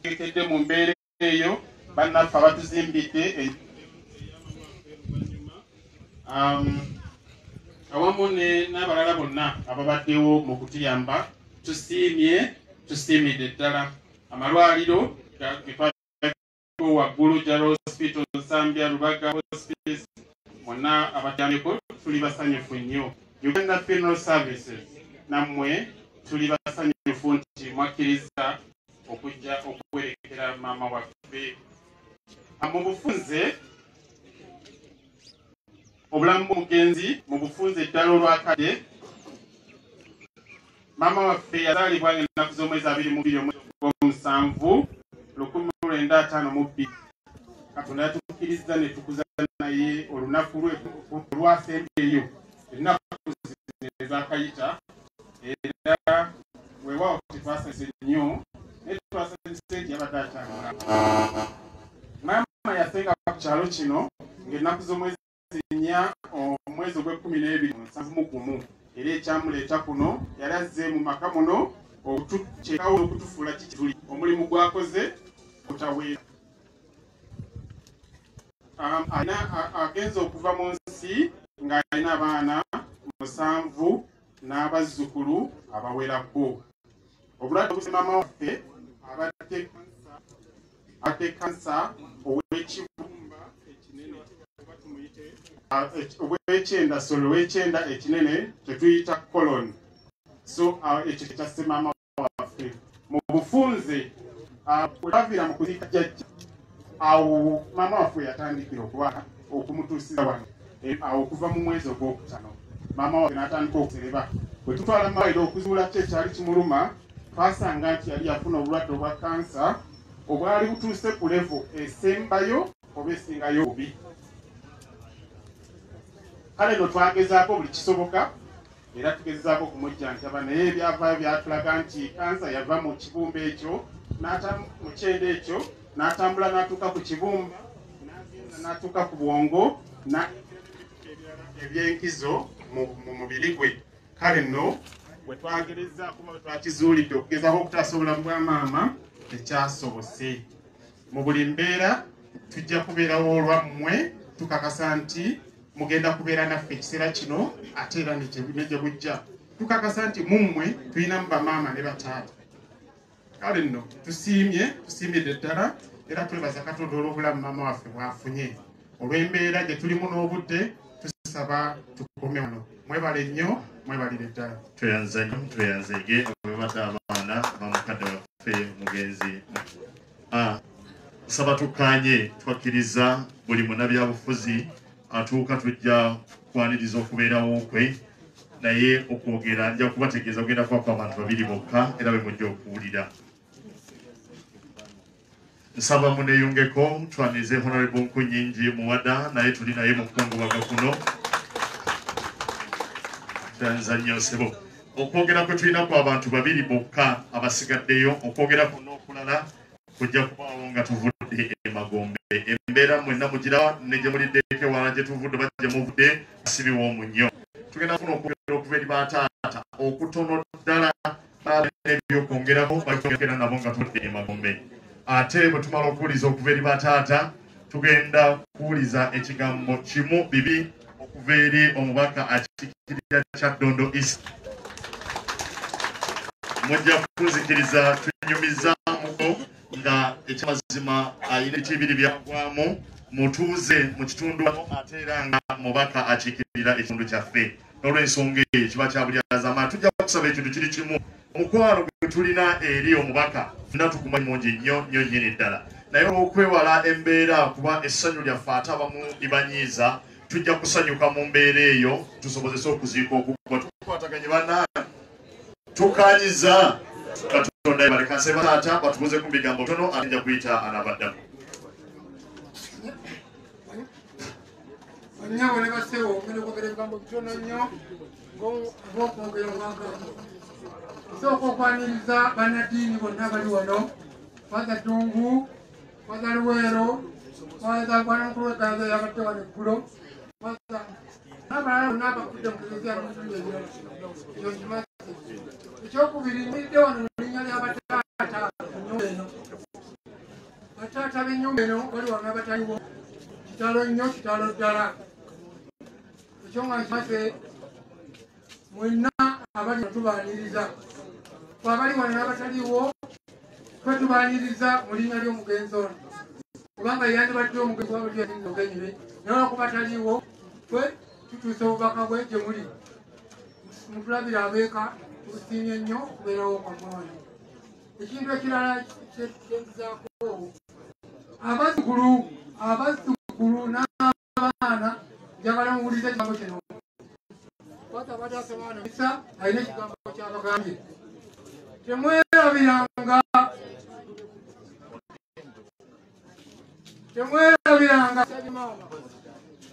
tutegekedde mu mbeera eyo bannaffe abatuzimbidde awamu n'abalala bonna ababaddewo mu kutuyamba tusiimidde ddala amalwaliro waggulu Jaro Hospital, Zambia, Rubaga Hospice, monna abatuyambeko tuli basanyufu nnyo. Uganda Funeral Services nammwe tuli basanyufu nti mwakkiriza okujja okuwerekera maama waffe. Mu bufunze obulamu bw'omugenzi mu bufunze eddala olwakadde, maama waffe yazaalibwa ennaku z'omwezi 27/1952. Katonda yatukkiriza ne tukuza naye olunaku lwasembeeyo ennaku ezakayita, era weewaawo tetwasanyuse nnyo naye twasanyuse nti yabadde akyamula. Maama yasenga ku kyalo kino ng'ennaku z'omwezi 4 omwezi ogw'12/71, era ekyamuleeta kuno yali azze mu maka muno okutukyekawo n'okutufuula kikituli omulimu gwakoze kutaweera. Agenza okuva mu nsi ng'alina abaana 7 n'abazzukulu abawerako. Obulwadde obuse maama waffe abadde kansa ow'ekibumba ekinene ow'ekyenda ekinene tetuyita colon. So ekyo kyasse maama waffe mu bufunze. Bwebaviira mu kuziika jjajja, awo maama waffe yatandikira okulwala okumutuusiza wano. Awo okuva mu mwezi ogwokutano maama waffe n'atandika okusereba. Bwe tutwala amalwaliro okuzuula ki ekyali kimuluma, twasanga nti yali yafuna obulwadde obwa kansa obwali butuuse ku levo esembayo oba esingayo obubi. Kale no twagezaako buli kisoboka era tugezaako okumujjanjaba, naye ebyavaayo byatulaga nti kansa yava mu kibumba ekyo mu kyenda ekyo n'atambula n'atuuka ku kibumba n'atuuka ku bwongo ebyenkizo mu mubiri gwe. Kale nno bwe twagerezaako bwe twakizuulidde okugezaako okutaasa obulamu bwa maama tekyasobose. Mu buli mbeera tujja kubeerawo olwammwe, tukakasa nti mugenda kubeera naffe ekiseera kino ate era ne gye bujja. Tukakasa nti mummwe tulinamu bamaama ne bataata. Kale nno tusiimidde ddala era twebaza Katonda olw'obulamu maama waffe bw'afunye. Olw'embeera gye tulimu n'obudde tusaba tukome wano. Mwebale nnyo, mwebalire ddala. Tweyanzege abebata abaana bamukadde waffe mugenzi. Saba tukkaanye twakkiriza buli munnabyabufuzi atuuka tujja kwaniriza okubeerawo kwe, naye okwogera nja kubategeeza kugenda kwako abantu 2 bokka era be mujja okuwulira. Nsaba muneeyungeko twanirize Honorable Nkunyingi Muwada, naye tuli naye mu kukungubaga kuno. Twaniriza nnyo ssebo. Okwogera kwe tulinaku abantu 2 bokka abasigaddeyo, okwogera kuno okulala kujja kubaawo nga tuvudde e Magombe. Embeera mwenna mugira ne gye muliddeeko ewala gye tuvudde bajja muvudde asibiwoomu nnyo. Tugenda kufuna okwogera okuva eri bataata okutono ddala n'ebyokwongerako bakyogera nabo nga tuvudde e Magombe. Ate bwe tumala okuwuliza okuva eri bataata tugenda kuwuliza ekigambo kimu 2 okuva eri omubaka akiikirira Kyaddondo East. Mujja kunzikiriza tunyumizamuko nga ekyamazima ayina ekibiri byagwamu mutuuze mu kitundu ate era nga mubaka akiikirira ekitundu kyaffe. N'olw'ensonga eyo kiba kya buli azamaana tujja kusaba ekintu kiri kimu. Omukwano gwe tulina eri omubaka funa tukumanyi mungi nnyo nnyini ddala, naye olw'okwewala embeera kuba essanyu lyaffe ate abamu libanyiiza, tujja kusanyuka mu mbeera eyo tusobozese okuziika okugwa tukwataganye bannange tukanyiza Katonda yebalekase bataata batubuze ku bigambo tono ajja kuyita anabaddamu. Nyawo ne basewo ngene kwogera ebigambo bitono nnyo ng'okwogera omwagano. Nsooka okwaniriza bannaddiini bonna abali wano, Father Tungu, Father Luweero, Father Gwanamukulu w'Ekkanisa yabadde wano eggulo, n'abalala bonna abafudde mu Kkereziya n'ebitundu ebirala. Ekyo nkimaze. Ekyokubiri nyiridde wano mu linnya lya bataata eno. bataata b'ennyumba eno bali wano abataliwo kitalo nnyo kitalo ddala ekyo nga nkimaze mwenna abali tubaaniriza abali wano n'abataliwo twe tubaaniriza mu linnya ly'omugenzi ono kubanga yandibadde omugenzi wabuliyaogenyire naye olwokubataliwo twe tutuusa obubaka bwe gye muli mutulabira abeeka tusiimye nnyo okubeerawo kwamwana ekintu ekirala kyenzaako abazzukulu n'abaana njagala muwulize ekigambo kino kwatabataasebaana isa alina ekigambo kyabagambye temwerabiranga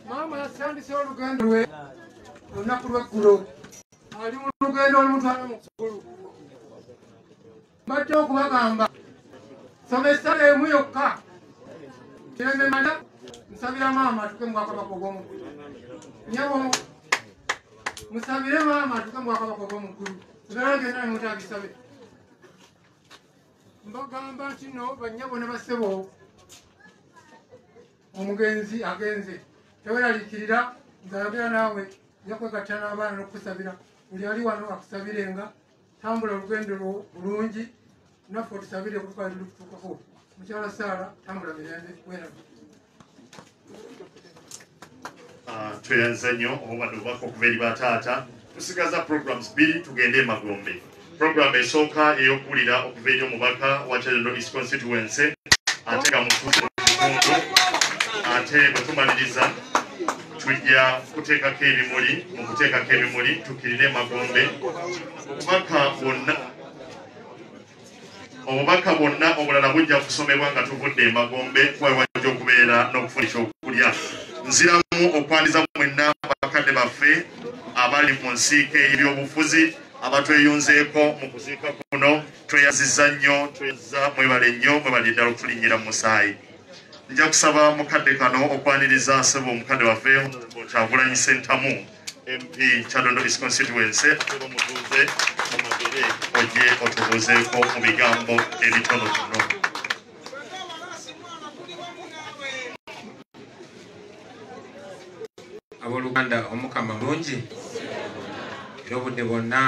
maama yasandise olugendo lwe olunaku lweggulo ali mu lugendo olumutwala mu kusukulu mbadde okubagamba somesa emu yokka kirememala nsabira maama atuke mu bwakabaka obw'omukulu nyabo musabire maama atuke mu bwakabaka obw'omukulu ebirala byonna nemutabisabe mbagamba nti no bannyabo ne basebo omugenzi agenze teweraliikirira nzalabira naawe yakwegatta n'abaana n'okusabira buli ali wano akusabirenga tambula olugendo lwo bulungi naffe otusabire kutwala tuli kutuukako mukyala Saara tambula mirembe werabe tweyanza nnyo obubadde obubaka okuva eri bataata tusigaza programs 2 tugende emagombe program esooka ey'okuwulira okuva eri omubaka wa Kyaddondo East Constituency ate nga mutuuze mu kitundu ate bwe tumaliriza tujja kuteekako ebimuli mu kuteekako ebimuli tukkirire emagombe obubaka bwonna obulala bujja kusomebwa nga tuvudde emagombe wajja okubeera n'okufuna ekyokulya nziramu okwaniriza mwenna bakadde baffe abali mu nsiike y'ebyobufuzi abatweyunzeeko mu kuziika kuno tweyazizza nnyo tweyazizza mwebale nnyo mwebale ddala okutulinnyira mu musaayi nja kusaba mukadde kano okwaniriza ssebo omukadde waffe Kyagulanyi Ssentamu MP Kyaddondo East Constituency mutuuze mu magere ojje otubuuzeeko mu bigambo ebitonotono. Abooluganda omukama mulungi era obudde bwonna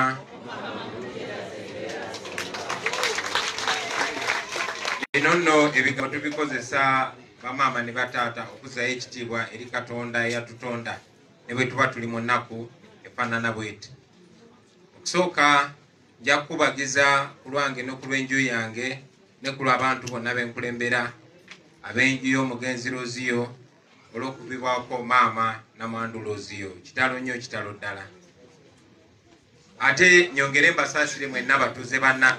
bino nno ebigambo tubikozesa bamaama ne bataata okuzzayo ekitiibwa eri Katonda eyatutonda ne bwe tuba tuli mu nnaku efaanana bweti. Okusooka nja kukubagiza ku lwange ne ku lw'enju yange ne ku lw'abantu bonna b'enkulembera ab'enju y'omugenzi Roziyo olw'okubibwako maama Namwandu Roziyo. Kitalo nnyo kitalo ddala. Ate nyongere mbasaasire mwenna batuuze banna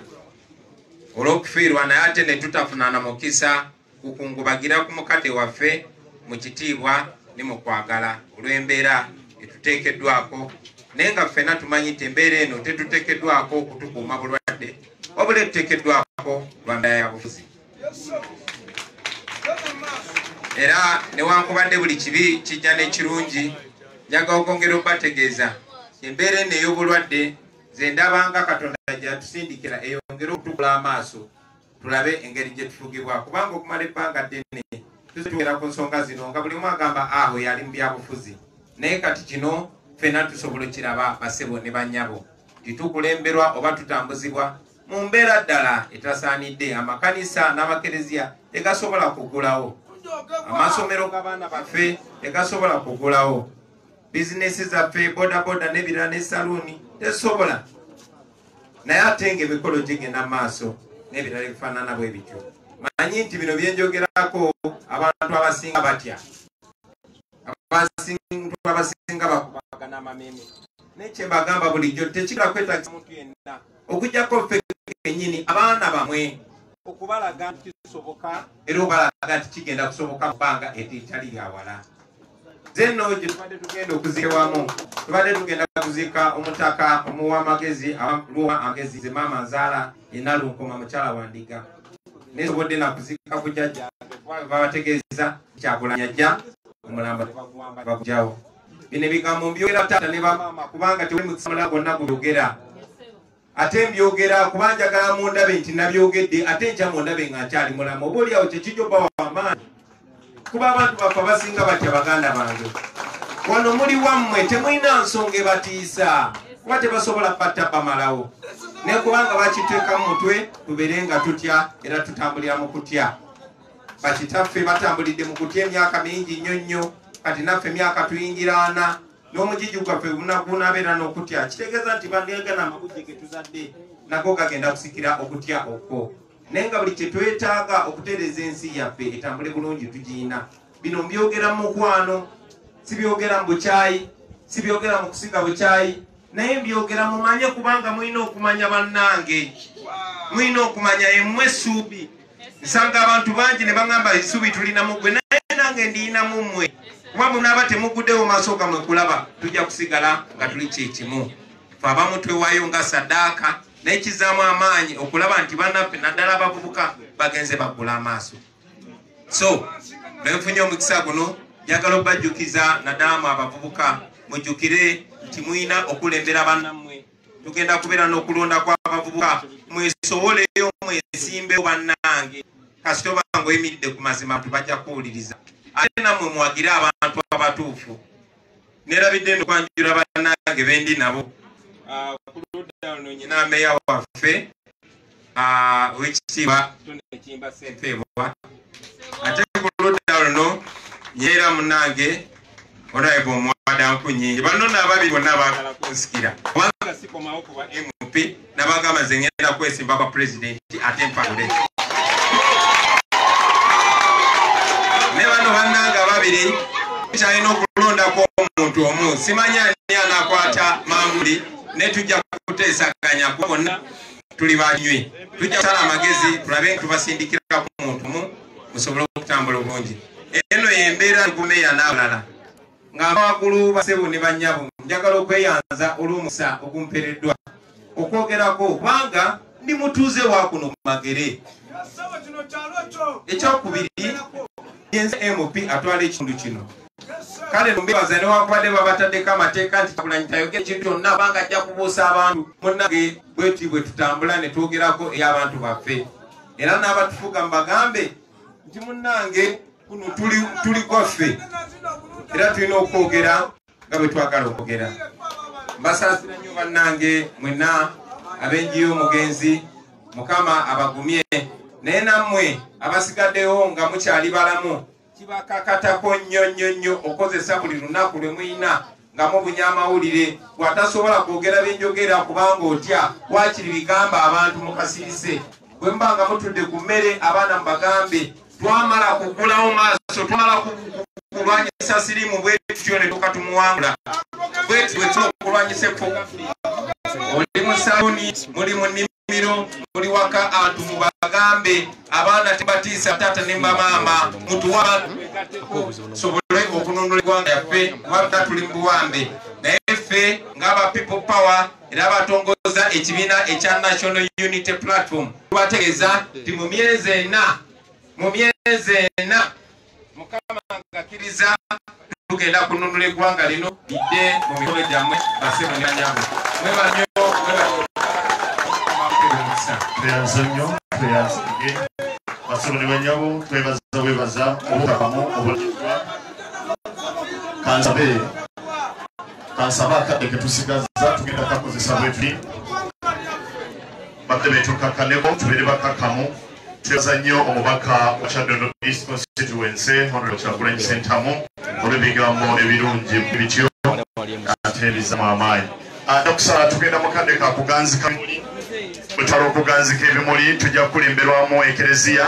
olw'okufiirwa naye ate ne tutafunana mukisa kukungubagira ku mukadde waffe mu kitiibwa ne mu kwagala olw'embeera etuteekeddwako naye nga ffenna tumanyi nti embeera eno tetuteekeddwako okutukuuma bulwadde wabula etuteekeddwako lwa mbeera ya bufuzi. Era newankubadde buli kibi kijja n'ekirungi njaga okwongera okubategeeza embeera eno ey'obulwadde ze ndabanga Katonda gyatusindikira eyongere okutukula amaaso tulabe engeri gye tufugibwa kubanga okumala ebbanga ddene tuzitugera ku nsonga zino nga buli omu agamba aho yali mu byabufuzi naye kati kino ffenna tusobola okiraba basebo ne bannyabo titukulemberwa oba tutambuzibwa mu mbeera ddala etasaanidde. Amakanisa n'amakereziya tegasobola kugulawo, amasomero g'abaana baffe tegasobola kugulawo, bizinesi zaffe bodaboda n'ebirala n'esaluuni tesobola, naye ate ng'emikolo gigenda maaso n'ebirala ebifaanana bwe bityo. Manyi nti bino byenjogerako abantu abasinga batya, abantu abasinga bakubagana amameme. Nekye mbagamba bulijjo tekikira kwetagisa muntu yenna okujjako ffe kennyini abaana bamwe okubalaga nti kisoboka era obalaga nti kigenda kusoboka mu bbanga eritali lya wala. Nze nno gye tubadde tugenda okuziika wamu, tubadde tugenda kuziika omutaka omuwamagezi luwa amagezi ze maama Nzaala Enalunkoma mukyala wa Ndiga. Nesobodde nakuziika ku jjajja babategeeza Kyagulanyi ajja omulamba bagugyawo. Bino ebigambo mbyogera taata ne bamaama kubanga tewali mukisa mulala gwonna guyogera. ate mbyogera kubanjagala mundabe nti nabyogedde ate nkya mundabe nga nkyali mulamu oba oliawo kyekijoba wamaanyi kuba abantu baffe abasinga batya baganda bange wano muli wammwe temulina nsonga ebatiisa kuba tebasobola batta bamalawo naye kubanga bakiteeka mu mutwe tubeere nga tutya era tutambulira mu kutya bakitaffe batambulidde mu kutya emyaka mingi nnyo nnyo kati naffe emyaka tuyingiraana n'omugigi gwaffe gunabeera n'okutya kitegeeza nti bandigana amagujje ge tuzadde nago gagenda kusikira okutya okwo naye nga buli kyetwetaaga okutereeza ensi yaffe etambule bulungi tugiina bino mbyogera mu mukwano sibyogera mu bukyayi sibyogera mu kusiga bukyayi naye mbyogera mumanye kubanga mulina okumanya bannange mulina okumanya emmwe essuubi nsanga abantu bangi ne baŋŋamba essuubi tulina mugwe naye nange ndiina mu mmwe kuba munaaba temuguddewo maaso gamwe kulaba tujja kusigala nga tuli kyekimu fe abamu twewaayo nga saddaaka naye kizaamu amaanyi okulaba nti bannaffe naddala abavubuka bagenze baggula amaaso so benfunye omukisa guno njagala obajjukiza naddala mu abavubuka mujjukire nti muyina okulembera bannammwe tugenda kubeera n'okulonda kw'abavubuka mwesowoleyo mwesimbewo bannange kasitoba ng'oyimiridde ku mazima tubajja kuwuliriza ate nammwe muwagire abantu abatuufu neerabidde nokwanjula bannange bendi nabo ku ludda luno nyina meya waffe wekitiibwa tonekimba sempeebwa ate ku ludda luno nyeera munnange olaibu omwadankunyi bano n'ababiri bonna baagala kunsikira kubanga sikomawo kuba mp nabagamba ze ngenda kwesimba kwa pulezidenti ate mpawule ne bano bannange ababiri kyalina okulondako omuntu omu simanya ani anakwata manguli ne tujja kuteesaganya kuba bonna tuli banywi tujja kusala amagezi tulabe nga tubasindikira ku muntu omu musobole okutambula obulungi eno yembeera nkumeya n'abalala ngamba waggulu basebo ne bannyabo njagala okweyanza olw'omukisa ogumpereddwa okwogerako kubanga ndi mutuuze wakuno mu magere ekyokubiri yenze mp atwala ekitundu kino kale nombebaza newakubadde babataddeko amateeka nti kyakulanyi tayogera ekintu kyonna abanga ajja kubuusa abantu munnange bweti bwe tutambula ne twogerako ey'abantu baffe era n'abatufuga mubagambe nti munnange kuno tuli gwaffe era tulina okwogera nga bwe twagala okwogera mbasaasira nnyo bannange mwenna ab'enjiyo omugenzi mukama abagumye naye nammwe abasigaddewo nga mukyali balamu kibakakatako nnyo okozesa buli lunaku lwe muyina nga mubunya amawulire bw'atasobola kwogera byenjogera kubanga otya wakiri bigamba abantu mukasirise bwe muba nga mutudde ku mmere abaana mubagambe twamala kugulawo maaso twamala kulwanyisa sirimu bwe tutyo ne tukatumuwangula bwe tuba okulwanyisa effugafi oli mu saluni muli mu nnimiro muli waka antu mubagambe abaana tebatiisa taata ne bamaama mutuwa sobole okununula eggwanga yaffe kuba tuli mu buwambe naye ffe ng'aba people power era abatongoza ekibiina ekya National Unity Platform tubategeeza nti mu myezi ena mukama ngakiriza tugenda kununula eggwanga lino lidde mu mikolo gyammwe basebo ne banyabo mwebanyo tweyanza nnyo tweyanzige basebo ne banyabo twebaza obutabamu obulagwa kansabe akadde ke tusigaza tugenda kakozesa bwetuli badde betukakkaneko tubeere bakakkamu twebaza nnyo omubaka wa Kyaddondo East Constituency Honorable Kyagulanyi Ssentamu olw'ebigambo ebirungi bityo ate ebizamu amaanyi okusala tugenda mu kadde ka kuganzika bimuli bwe twala okuganzika ebimuli tujja kukulemberwamu ekereziya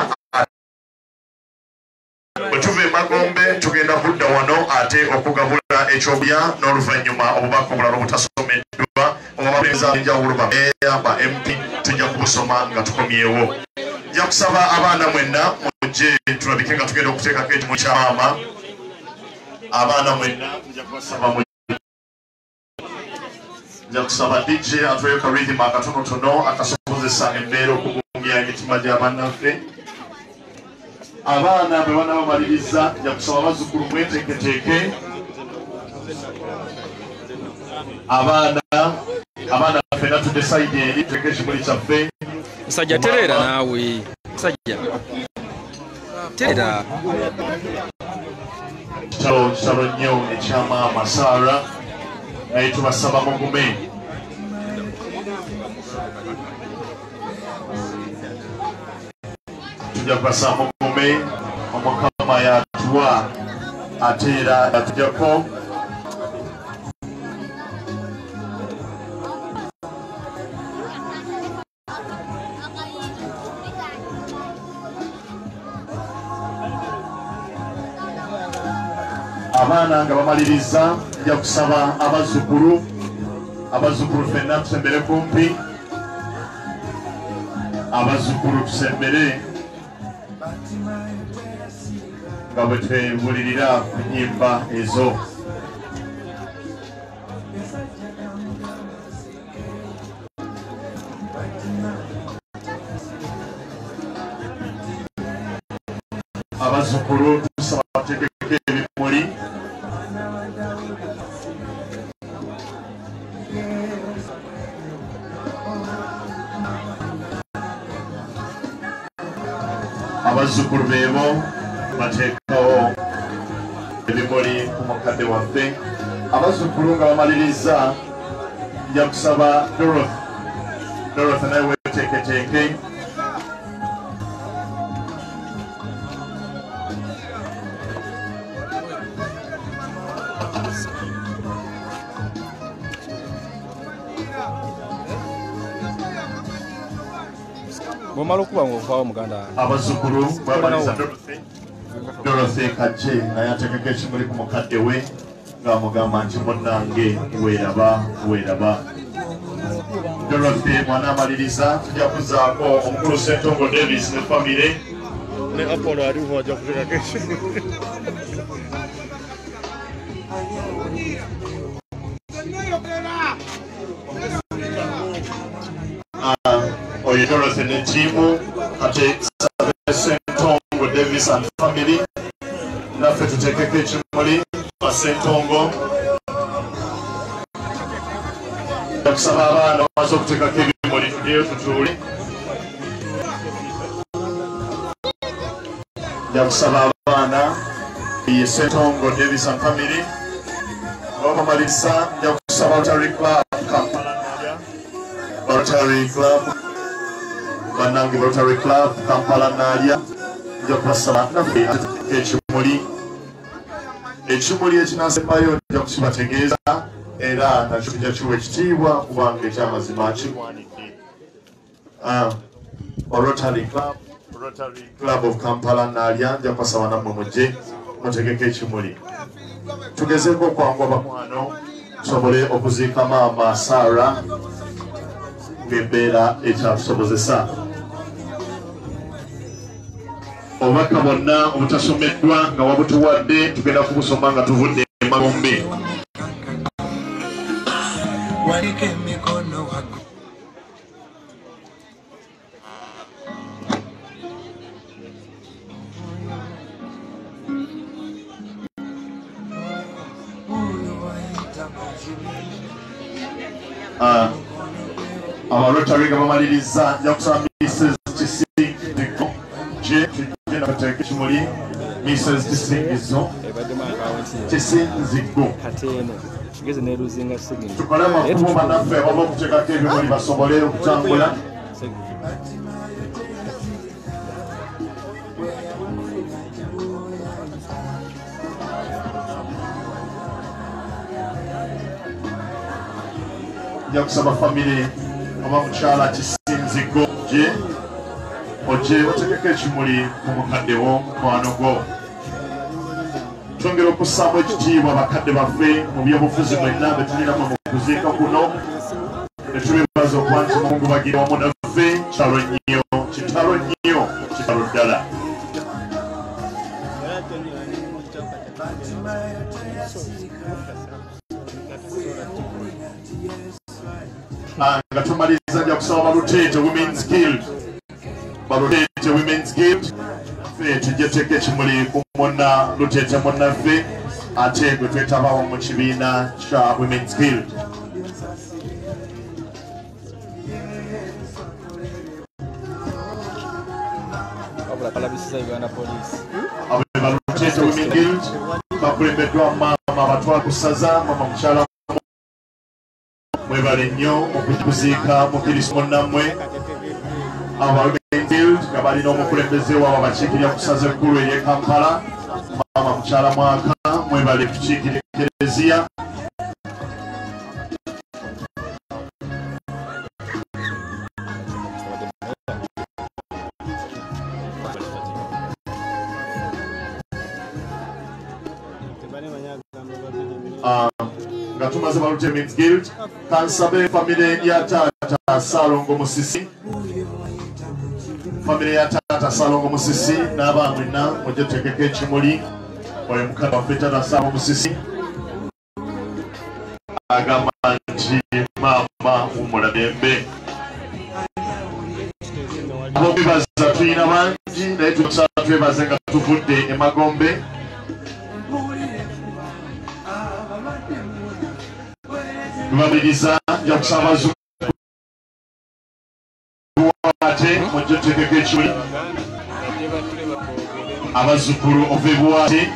bwe tuva emagombe tugenda kudda wano ate okugabula ekyokulya n'oluvannyuma obubaka obulala obutasomeddwa obabaeza enjawulo bameya ba mp tujja kubusoma nga tukomyewo nja kusaba abaana mwenna mujje tulabike nga tugenda okuteekako ekimu kya maama abaana mwenna nja kubasaba nja kusaba DJ atweka rhythm akatonotono akasobozesa embeera okugumya emitima gy'abannaffe abaana bwe bana bamaliriza nja kusaba bazzukulu mweteeketeeke abaana Abaana ffenna tudesayidi eri tuleke ekimuli kyaffe. Musajja terera naawe. Musajja. Terera. Kitalo nnyo ekya maama Sarah. Naye tubasaba mugume. Tujja kubasaba mugume. Omukama yatuwa ate era yatujjako. Abaana nga bamaliriza nja kusaba abazzukulu ffenna tusembere kumpi. Abazzukulu tusembere nga bwe twebulirira ku nnyimba ezo. Abazzukulu tusaba bategeke ebimuli. Abazzukulu beebo bateekawo ebimuli ku mukadde waffe. Abazzukulu nga bamaliriza nja kusaba Dorothy naye weeteeketeeke. Bomala okuba ng'ovaawo muganda. Abazzukulu bamaliriza Dorothy kajje naye ateekeko ekimuli ku mukadde we ng'amugamba nti munnange weeraba. Dorothy bw'anaamaliriza tujja kuzaako omukulu Ssentongo Davis ne famire. Ne Apollo aliwo ajja kuteekako ekimuli. Oyo Dorothy ne ttiimu ate Ssentongo Davis and family. Naffe tuteekeko ekimuli kwa Ssentongo. Okusaba abaana bamaze okuteekako ebimuli tugeyo tutuule. Nja kusaba abaana ye Ssentongo Davis and family. Bamaliriza nja kusaba Rotary Club Kampala Nalya. Rotary Club bannange Rotary Club Kampala Nalya nja kubasaba naffe ekimuli ekinaasembayo nja kukibategeeza era nakyo tujja kiwa ekitiibwa kubanga ekyamazima kimwanidde. Rotary Club of Kampala Nalya nja kubasaba nammwe mujje mutegeke ekimuli. Tugezeeko okwangu abakwano tusobole okuziika maama Sarah ng'embeera ekyatusobozesa. Obubaka bwonna obutasomeddwa nga wabutuwadde tugenda kubusoma nga tuvudde e Magombe. Abarotary nga bamaliriza nja kusaba Mrs. Kisingizo je tujje nabateeka ekimuli. Mrs. Kisingizo tukole amakubo bannaffe oba okuteekako ebimuli basobole okutambula. Nja kusaba famire oba mukyala Kisinzigo gye ojje otegeko ekimuli ku mukadde wo mukwano gwo. Twongera okussaamu ekitiibwa bakadde baffe mu byobufuzi mwenna be tulinamu mu kuziika kuno. Ne tubebaza okuba nti Mungu bagira wamu naffe. Kitalo ddala. Nga tumaliza nja kusaba Baluteete Women's Guild. Baluteete Women's Guild tujje tuteeke ekimuli ku munna Luteete munnaffe ate gwe twetabawo mu kibiina kya Women's Guild. balabisiza Uganda Police. Abalutete Women Guild bakulembeddwa maama batwala kusaza mama mukyala mwebale nnyo okuziika mukirisu munnammwe. Aba Women Guild nga balina omukulembeze waabwe abakiikirira ku ssaza ekkulu ery'e Kampala maama mukyala Mwaka mwebale kukiikirira Ekereziya. Nga tumaze balute Women's Guild kansabe famire ya Taata Salongo Musisi famire ya Taata Salongo Musisi n'abaana mwenna mujje tutekeko ekimuli oyo mukama waffe Taata Salongo Musisi agamba nti maama wumulabembe. Abo bebaza tulina bangi naye tukusaba twebaze nga tuvudde e Magombe. Tubabiriza nja kusaba abazzukulu mujje tutekeko ekimuli abazzukulu ove Buwate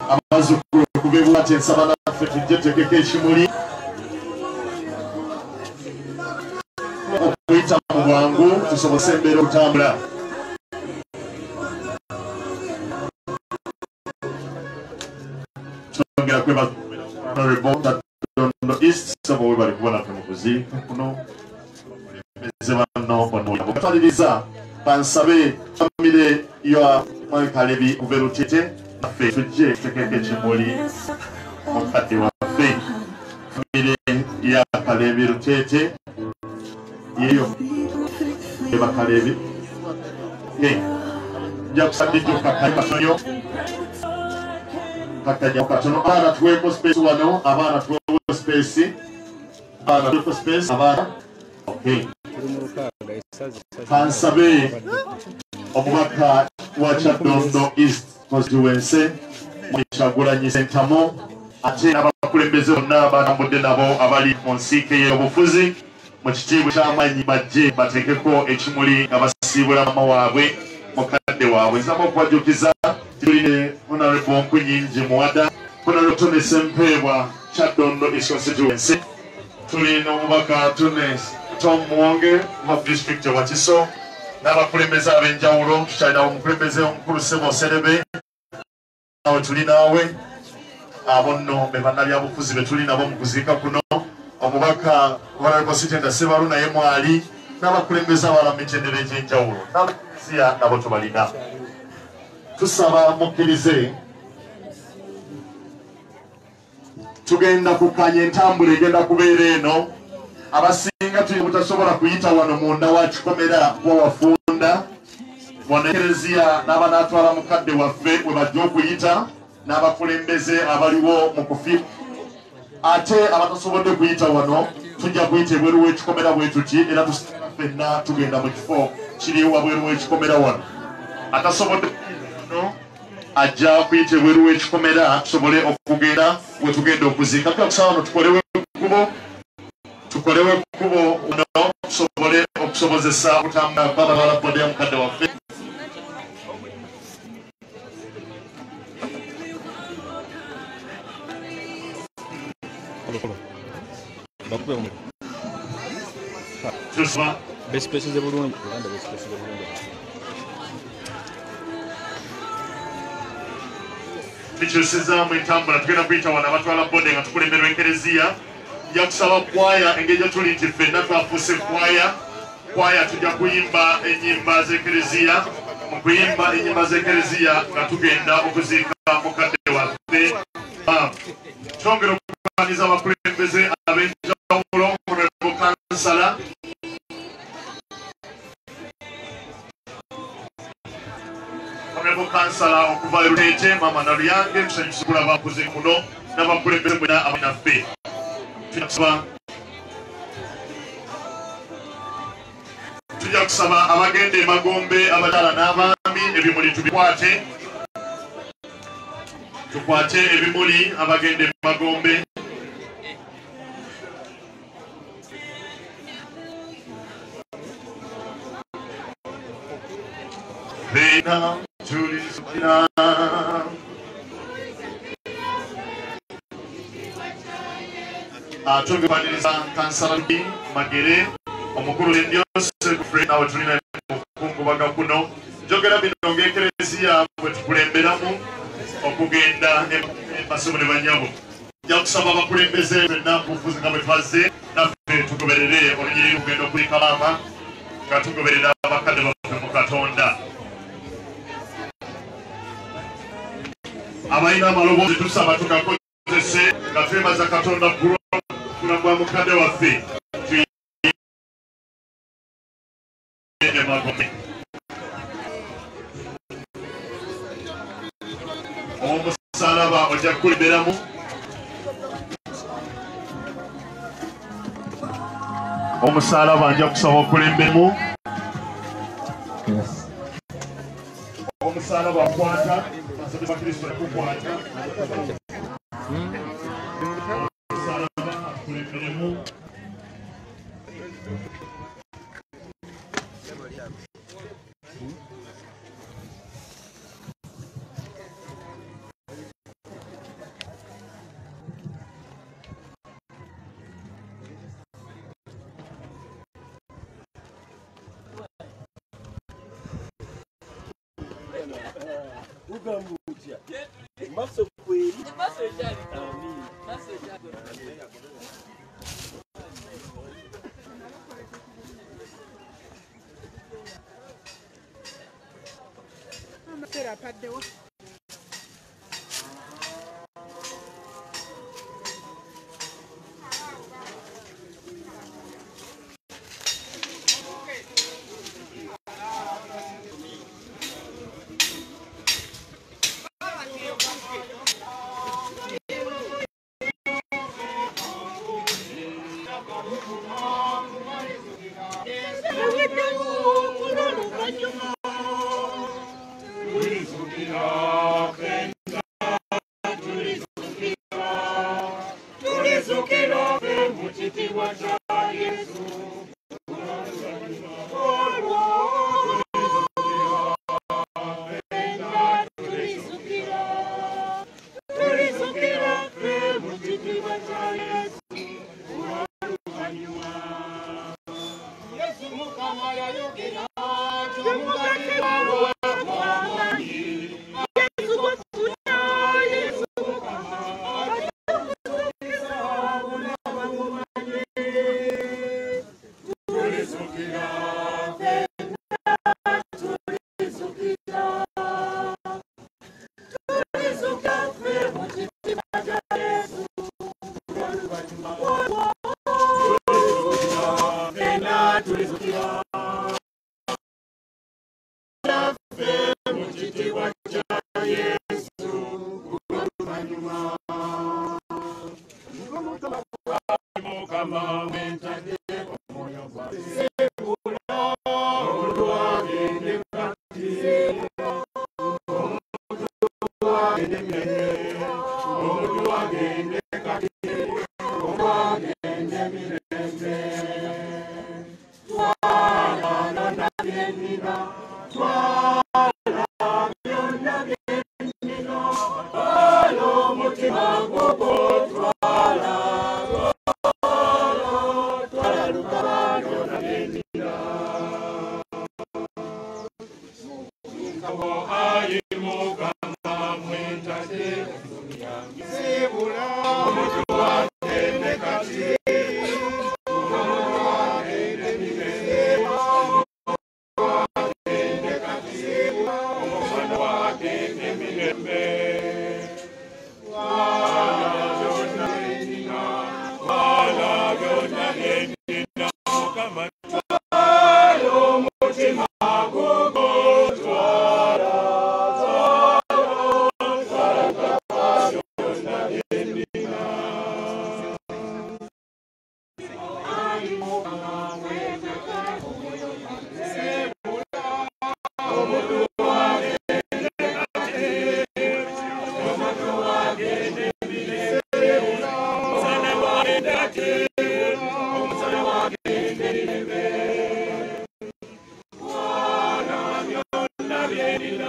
abazzukulu okuva e Buwate nsaba naffe tujje tutekeko ekimuli okuyita mu bwangu tusobose embeera okutambula. Twongera kwebaza Honorable Dondo East sabo we bali kubona ku mukuziika kuno okulembeze banno bonna batwaliriza bansabe famire ya Mwekalebi Uverutete naffe tujje tutekeko ekimuli mukadde waffe famire ya Kalebi Rutete yeyo eba Kalebi nja kusaddijo kakatoyo kakajja katono abaana tuweeko space wano abaana tuweeko space abaana okay kansabe omubaka wa Kyaddondo East constituency Kyagulanyi Sentamo ate n'abakulembeze bonna abatambudde nabo abali mu nsiike y'obufuzi mu kitiibwa ky'amaanyi bajje bateekeko ekimuli nga basiibula maama waabwe mukadde waabwe. Nsaba okubajjukiza tuline Honorable Nkunyingi Muwada Honorable Tony Sempeebwa Kyaddondo East constituency tulina omubaka Tom Mwonge wa district ya Wakiso n'abakulembeze ab'enjawulo tukyalinawo omukulembeze omukulu Ssebo Serebe nawe tulinaawe abo nno be bannabyabufuzi be tuli nabo mu kuziika kuno omubaka Honorable Sitenda Sebalu naye mwali n'abakulembeze abalala mu mitendera egy'enjawulo n'abakulembeze nabo tubalina. Tusaba mukkirize tugenda kukanya entambula egenda kubeera eno. Abasinga tuli butasobola kuyita wano munda wa kikomera wa Wafunda wano Ekereziya n'abanaatwala mukadde waffe we bajja okuyita n'abakulembeze abaliwo mu kufi ate abatasobodde kuyita wano tujja kuyita ebweru w'ekikomera bwe tuti era ffenna tugenda mu kifo kiri wabweru w'ekikomera wano. Atasobodde no ajja kuyita ebweru w'ekikomera tusobole okugenda we tugenda okuziika. Tukusaba wano tukolewo ekkubo no tusobole okusobozesa okutambula kw'abatwala bbodda ya mukadde waffe. Tusaba Bespesize bulungi. tukyusizaamu entambula tugenda kuyita wano abatwala bbodda nga tukulemberwa Ekereziya. Nja kusaba kwaya engeri tuli nti ffenna twafuuse kwaya tujja kuyimba ennyimba z'Ekereziya. Mu kuyimba ennyimba z'Ekereziya nga tugenda okuziika mukadde waffe. Twongera okukwaniza abakulembeze ab'enjawulo Honorable Kansala okuva Rutete Mama Naluyange tusanyusa okulaba kuze kuno n'abakulembeze mwena abanaffe. Tujja kusaba abagenda e Magombe abakyala n'abaami ebimuli tubikwate. Tukwate ebimuli abagenda e Magombe Fena tulisukira tugebaniriza kansala Magere omukulu Lyose Fred awo tulina mukungubaga kuno njogera bino ng'ekereziya bwe tukulemberamu okugenda emasomo ne banyabo nja kusaba abakulembeze fenna kufuzi nga bwe twazze naffe tugoberere olunyiriri lugendo kulika maama nga tugoberera abakadde baffe mu Katonda abalina amaloboozi tusaba tugakozese nga twebaza Katonda kulagwa mukadde waffe omusalaba ojja kukulemberamu omusalaba nja kusaba okulemberemu omusalaba kwata asabye bakristo kukwata omusalaba akulemberemu Amen.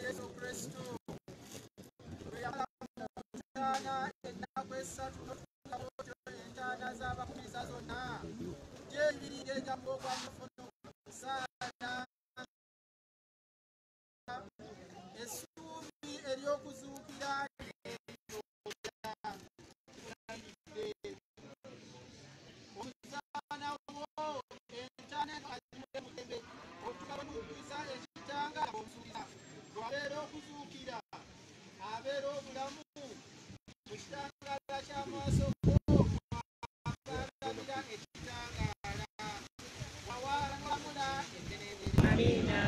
Yesu Kristo bwe yamala entaana ennaku essatu n'otugabootyo entaana z'abakkiriza zonna gy'ebiri ng'ejambo ogwa mufuno saala essuubi ery'okuzuukira omuzaana wo entaana azimule mulembe okugaba mujjuza ekitanga omusuubiza bw'abeera okuzuukira abeera obulamu mu kitangaala ky'amaaso go akalabira ekitangaala wawalamula endeneeberera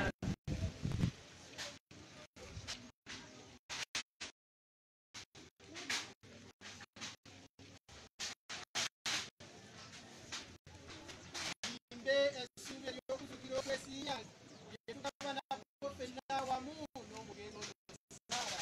essuubi ery'okuzuukira okwesiinya lye tugaba nako ffenna awamu n'omugenzo Saala.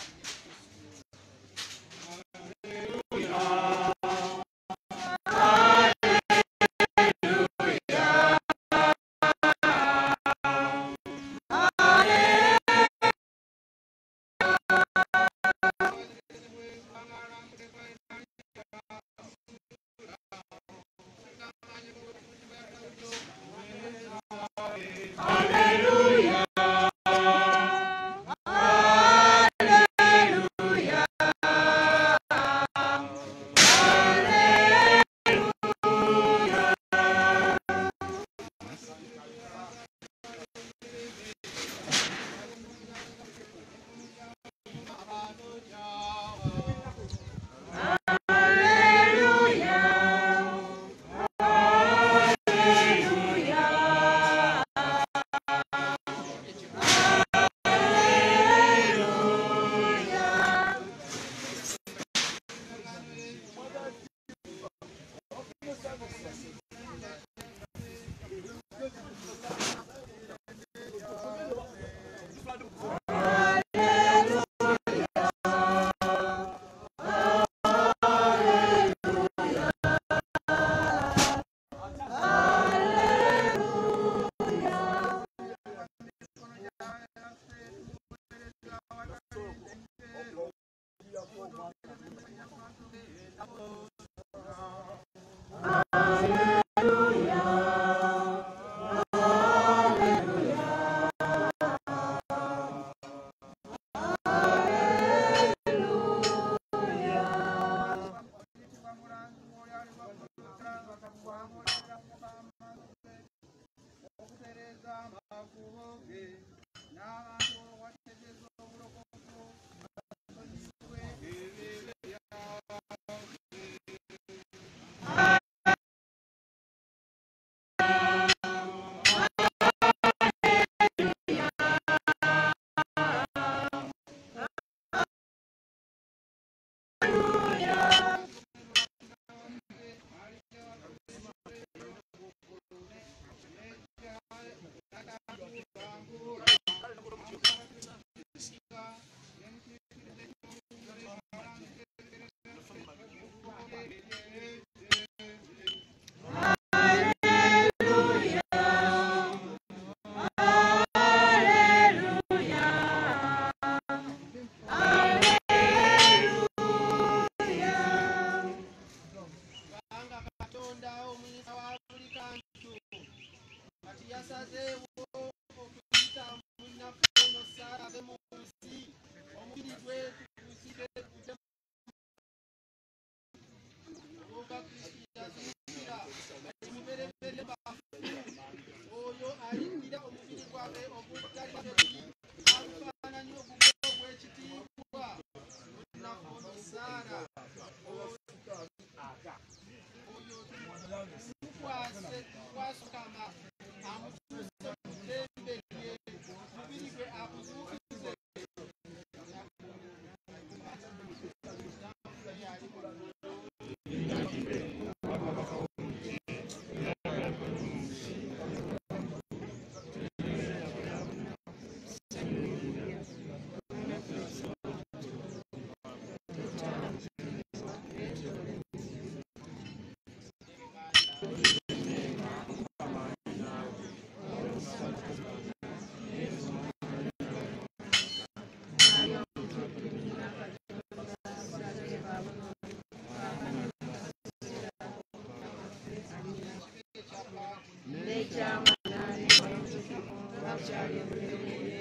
Shall